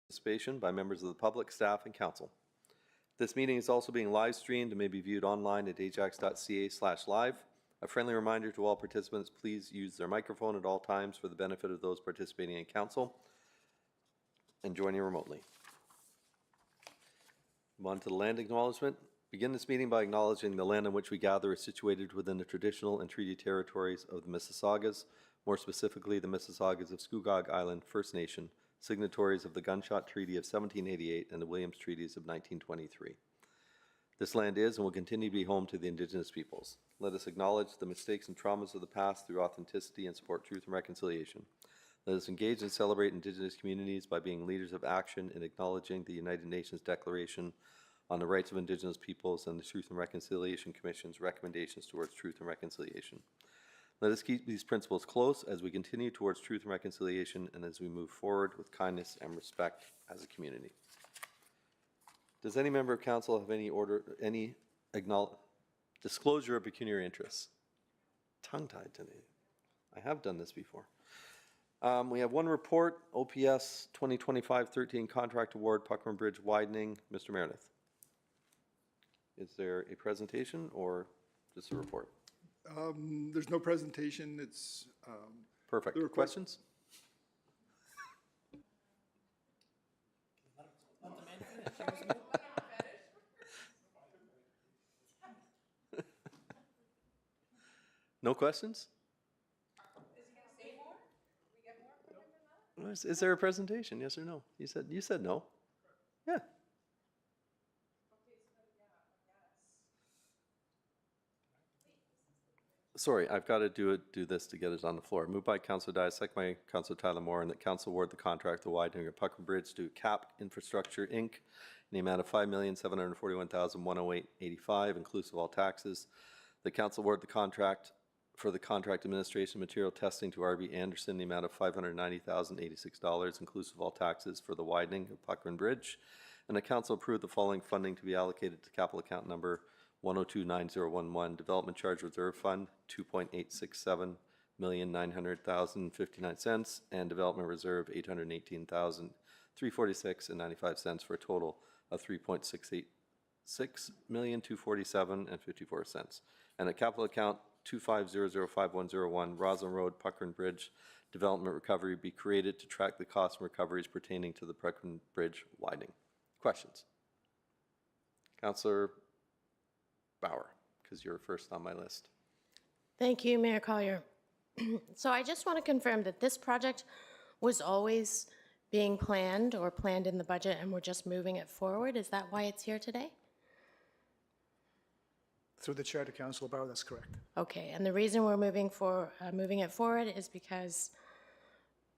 Participation by members of the public, staff, and council. This meeting is also being live streamed and may be viewed online at ajax.ca/live. A friendly reminder to all participants, please use their microphone at all times for the benefit of those participating in council and joining remotely. Move on to the land acknowledgement. Begin this meeting by acknowledging the land on which we gather is situated within the traditional and treaty territories of the Mississaugas, more specifically the Mississaugas of Scugog Island First Nation, signatories of the Gunshot Treaty of 1788 and the Williams Treaties of 1923. This land is and will continue to be home to the Indigenous peoples. Let us acknowledge the mistakes and traumas of the past through authenticity and support truth and reconciliation. Let us engage and celebrate Indigenous communities by being leaders of action in acknowledging the United Nations Declaration on the Rights of Indigenous Peoples and the Truth and Reconciliation Commission's recommendations towards truth and reconciliation. Let us keep these principles close as we continue towards truth and reconciliation and as we move forward with kindness and respect as a community. Does any member of council have any disclosure of pecuniary interests? Tongue-tied today. I have done this before. We have one report, OPS 2025-13 contract award, Puckman Bridge widening. Mr. Meredith. Is there a presentation or just a report? There's no presentation. It's perfect. Questions? No questions? Is there a presentation? Yes or no? You said no. Yeah. Sorry, I've got to do this to get it on the floor. Moved by Councilor Dias, second by Councilor Tyler Moore, and that council award the contract the widening of Puckman Bridge to CAP Infrastructure Inc. in the amount of $5,741,108.85, inclusive of all taxes. The council award the contract for the contract administration material testing to RB Anderson in the amount of $590,086, inclusive of all taxes, for the widening of Puckman Bridge. And the council approved the following funding to be allocated to capital account number 1029011, Development Charge Reserve Fund, $2.867,900,059, and Development Reserve, $818,346.95, for a total of $3.686,247.54. And at capital account 2500501, Roslyn Road, Puckman Bridge Development Recovery be created to track the costs and recoveries pertaining to the Puckman Bridge widening. Questions? Councillor Bauer, because you're first on my list. Thank you, Mayor Collier. So I just want to confirm that this project was always being planned or planned in the budget and we're just moving it forward. Is that why it's here today? Through the chair to Councilor Bauer, that's correct. Okay, and the reason we're moving it forward is because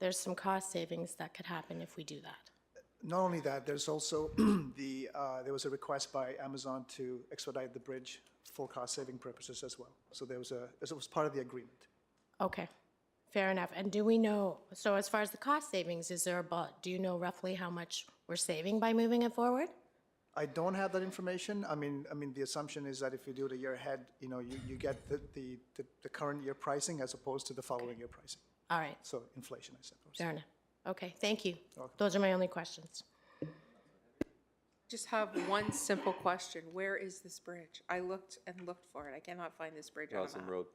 there's some cost savings that could happen if we do that. Not only that, there's also there was a request by Amazon to expedite the bridge for cost-saving purposes as well. So it was part of the agreement. Okay, fair enough. And do we know, so as far as the cost savings, do you know roughly how much we're saving by moving it forward? I don't have that information. I mean, the assumption is that if you do it a year ahead, you get the current year pricing as opposed to the following year pricing. All right. So inflation, I suppose. Fair enough. Okay, thank you. Those are my only questions. Just have one simple question. Where is this bridge? I looked and looked for it. I cannot find this bridge on the Roslyn map. Road.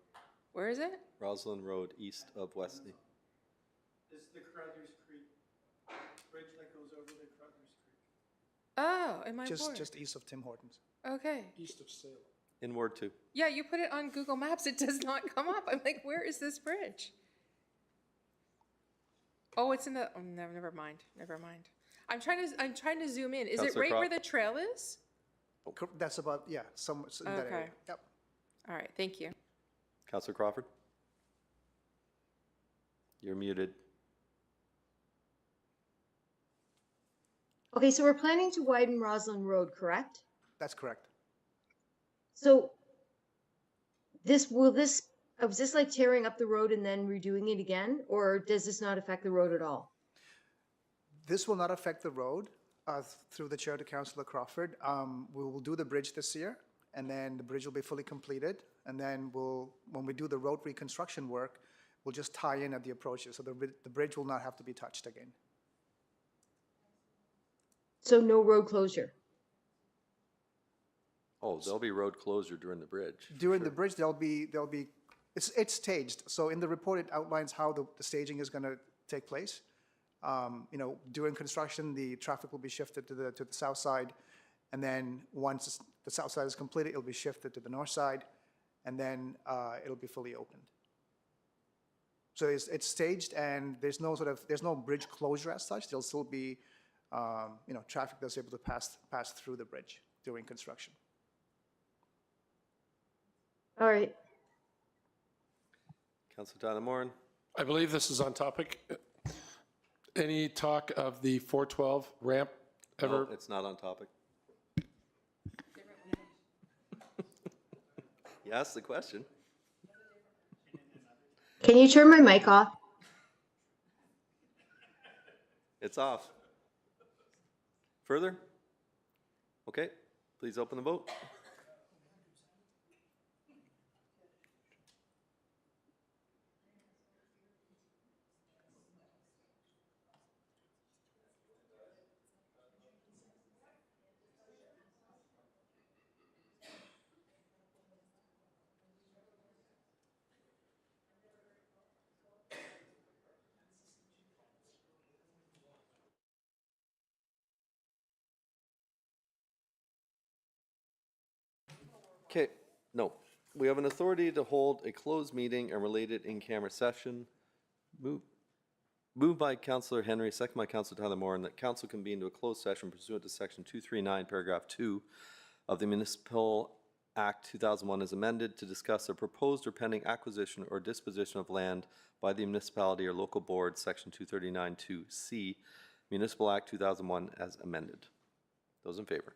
Where is it? Roslyn Road, east of Wesley. This is the Crothers Creek bridge that goes over the Crothers Creek. Oh, in my board. Just east of Tim Hortons. Okay. East of Salem. In Ward 2. Yeah, you put it on Google Maps. It does not come up. I'm like, where is this bridge? Oh, it's in the. Oh, no, never mind. Never mind. I'm trying to zoom in. Is it right where the trail is? That's about, yeah, somewhere in that area. Yep. All right. Thank you. Councillor Crawford? You're muted. Okay, so we're planning to widen Roslyn Road, correct? That's correct. So is this like tearing up the road and then redoing it again, or does this not affect the road at all? This will not affect the road. Through the chair to Councillor Crawford, we will do the bridge this year, and then the bridge will be fully completed. And then when we do the road reconstruction work, we'll just tie in at the approaches, so the bridge will not have to be touched again. So no road closure. Oh, there'll be road closure during the bridge. During the bridge, it's staged. So in the report, it outlines how the staging is going to take place. You know, during construction, the traffic will be shifted to the south side. And then once the south side is completed, it'll be shifted to the north side. And then it'll be fully opened. So it's staged, and there's no bridge closure as such. There'll still be, you know, traffic that's able to pass through the bridge during construction. All right. Councilor Tyler Moran? I believe this is on topic. Any talk of the 412 ramp No, ever? it's not on topic. You asked the question. Can you turn my mic off? It's off. Further? Okay, please open the vote. Okay, no. We have an authority to hold a closed meeting and related in-camera session. Moved by Councilor Henry, second by Councilor Tyler Moran, that council convene to a closed session pursuant to section 239, paragraph 2 of the Municipal Act 2001 as amended to discuss a proposed or pending acquisition or disposition of land by the municipality or local board, section 239-2C, Municipal Act 2001 as amended. Those in favor?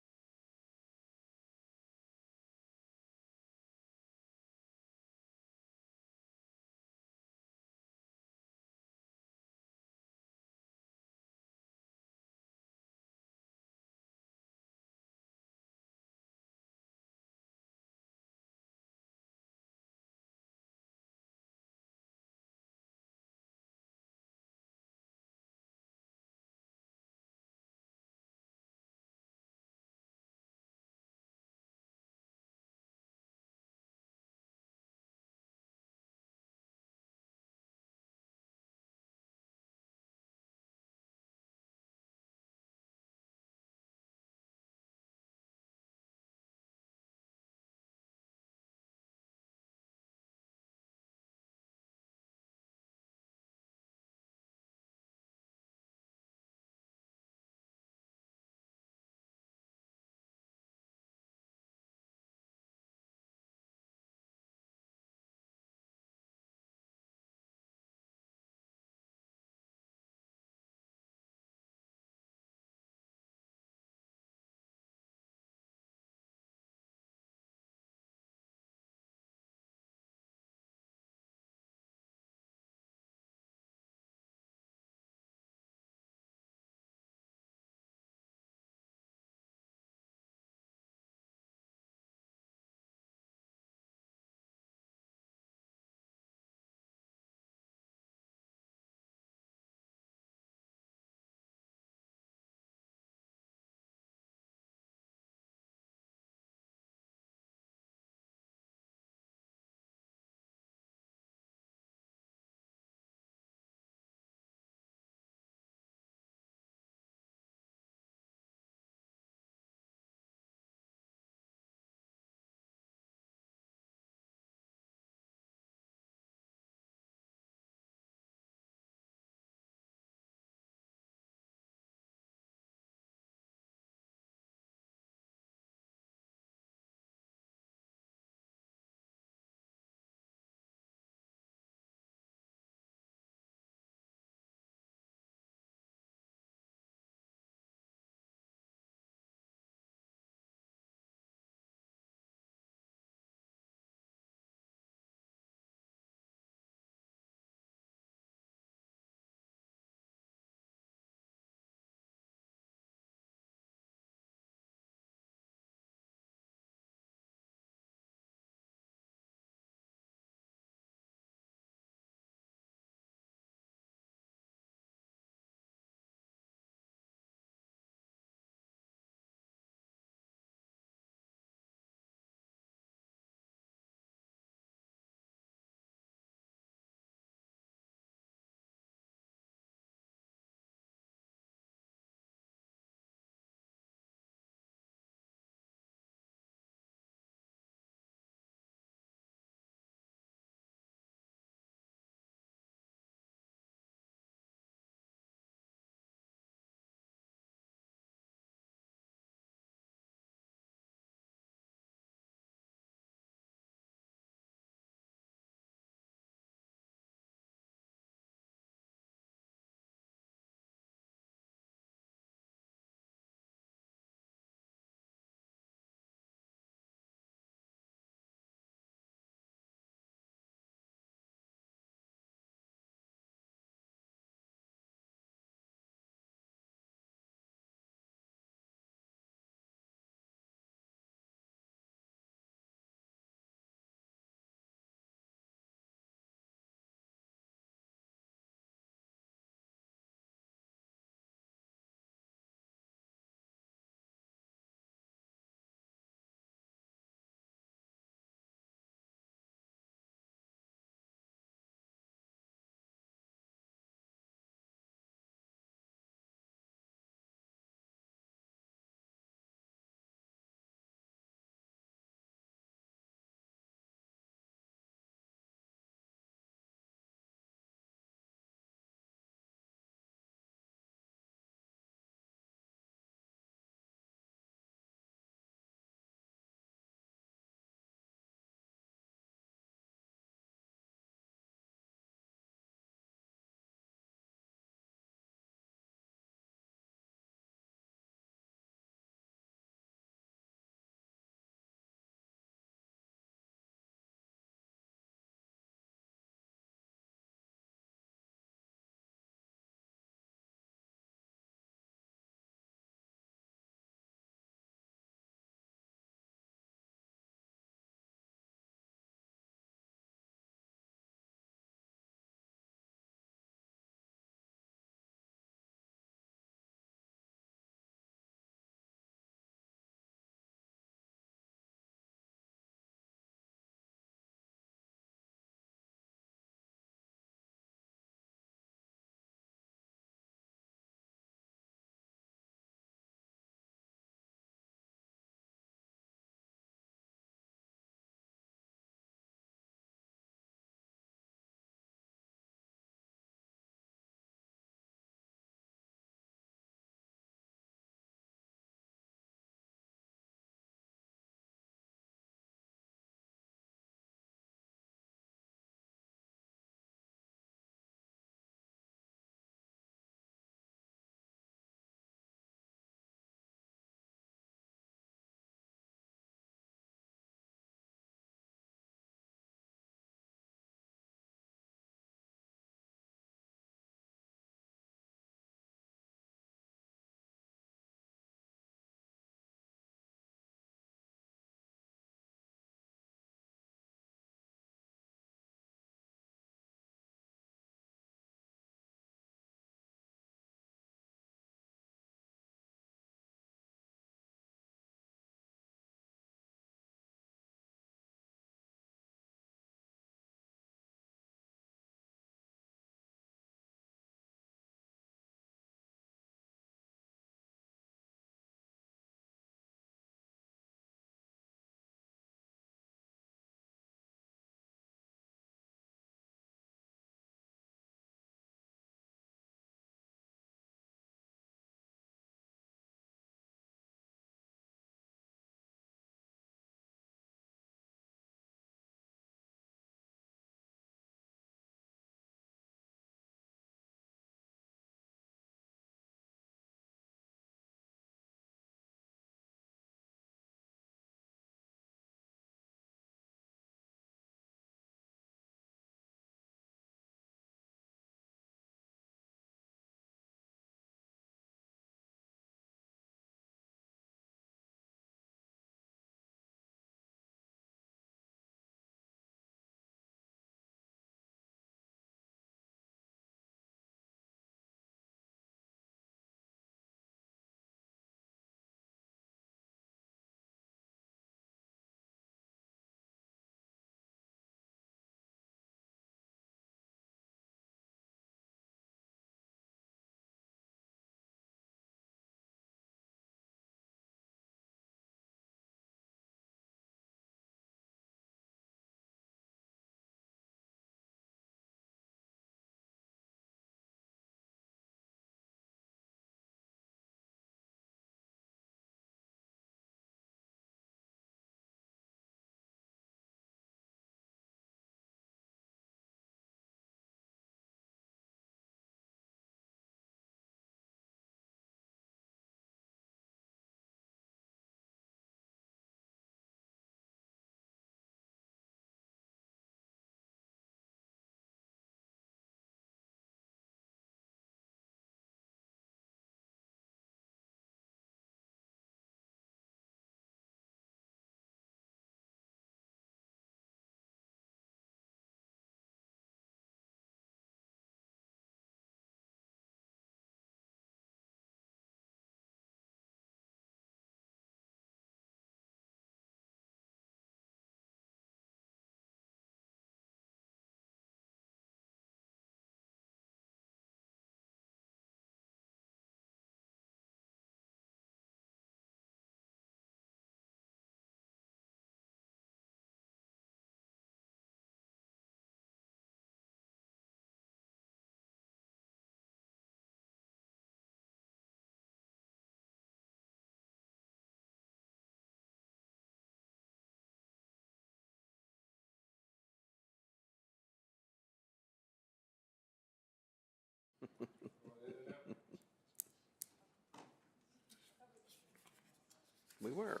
We were.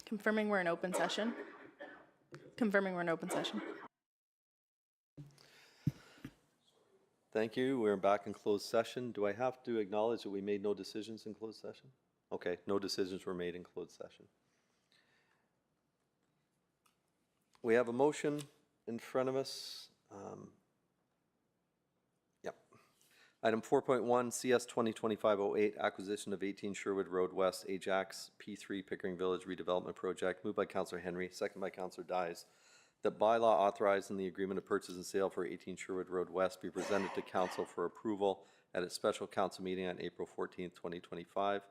Confirming we're in open session. Confirming we're in open session. Thank you. We're back in closed session. Do I have to acknowledge that we made no decisions in closed session? Okay, no decisions were made in closed session. We have a motion in front of us. Yep. Item 4.1, CS 2025-08, acquisition of 18 Sherwood Road West, Ajax, P3 Pickering Village redevelopment project, moved by Councillor Henry, second by Councillor Dyes, that bylaw authorizing the agreement of purchase and sale for 18 Sherwood Road West be presented to council for approval at its special council meeting on April 14th, 2025,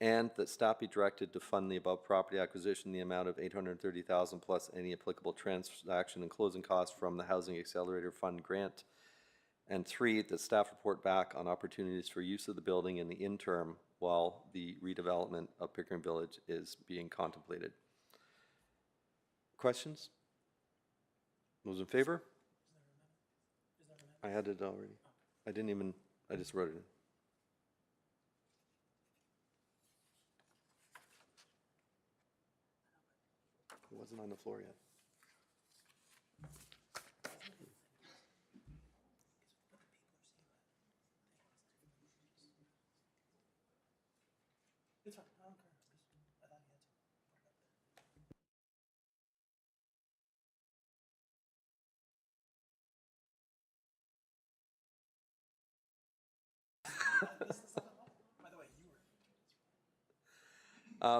and that staff be directed to fund the above property acquisition in the amount of $830,000 plus any applicable transaction and closing costs from the Housing Accelerator Fund grant. And 3, that staff report back on opportunities for use of the building in the interim while the redevelopment of Pickering Village is being contemplated. Questions? Those in favor? I had it already. I just wrote it in. It wasn't on the floor yet.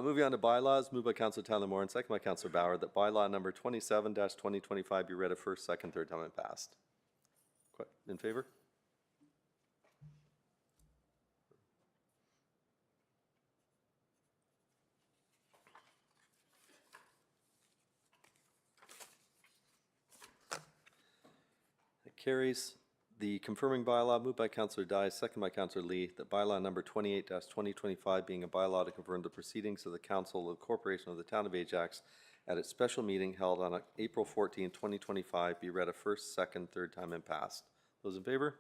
Moving on to bylaws, moved by Councillor Tyler Moore and second by Councillor Bauer, that bylaw number 27-2025 be read a first, second, third time and passed. In favor? That carries. The confirming bylaw, moved by Councillor Dye, second by Councillor Lee, that bylaw number 28-2025 being a bylaw to confirm the proceedings of the Council of Corporation of the Town of Ajax at its special meeting held on April 14, 2025 be read a first, second, third time and passed. Those in favor?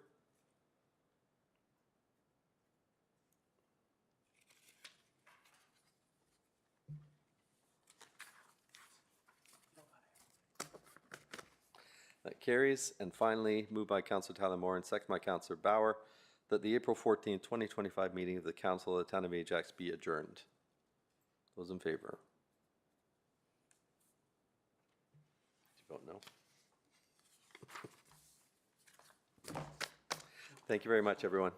That carries. And finally, moved by Councillor Tyler Moore and second by Councillor Bauer, that the April 14, 2025 meeting of the Council of the Town of Ajax be adjourned. Those in favor? Did you vote no? Thank you very much, everyone.